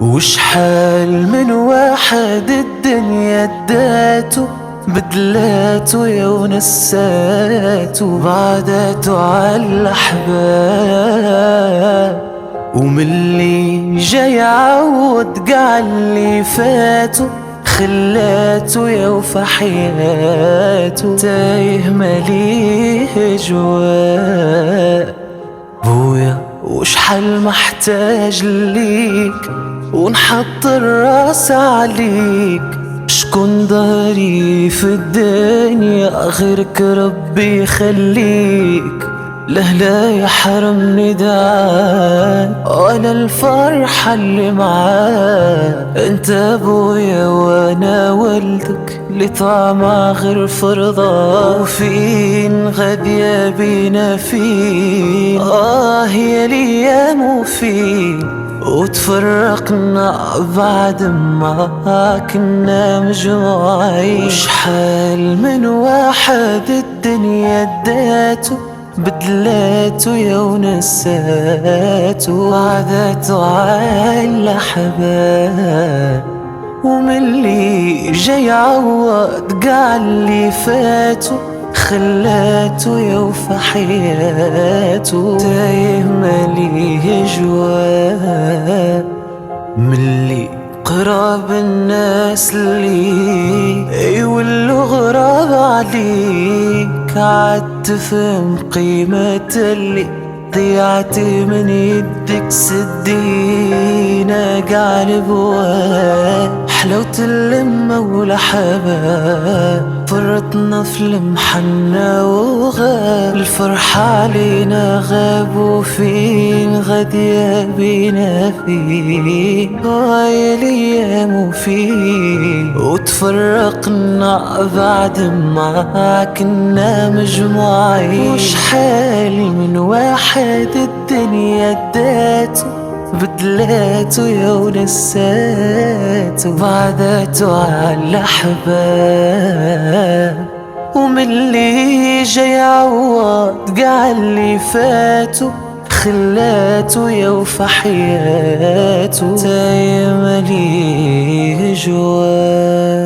وشحال من واحد الدنيا اداته، بدلاته يا ونساته، بعدته عالأحباب، ومن اللي جاي عود قال لي فاته، خلاته يا وفى حياته، تايه مليه جواه. بويا وشحال محتاج ليك، ونحط الراس عليك، شكون ضهري في الدنيا غيرك ربي يخليك. لا يحرمني دعاك ولا الفرحة اللي معاك، انت ابويا وانا ولدك، لطعمة غير فرضا، وفين غادية بينا فين يا ليام وفين، وتفرقنا بعد ما كنا مجموعين. وشحال من واحد الدنيا اداته، بدلاته يا ونساته، بعدته عالأحباب، ومن اللي جاي عوض قال لي فاته، خلاته يا وفى حياته، تايه مليه جواه. من اللي قراب الناس لي يولوا غراب عليك، عاد تفهم قيمة اللي ضيعت من يدك، سدينا قالب حلاوة اللمة والحباب، فرطنا في المحنة وغاب، الفرحة علينا غاب، وفين غادية بينا فين يا ليام وفين، وتفرقنا بعد ما كنا مجموعين. وشحال من واحد الدنيا اداته، بدلاته يا ونساته، بعدته عالأحباب، ومن اللي جاي عوض قال لي فاته، خلاته يا وفى حياته، تايه مليه جواه.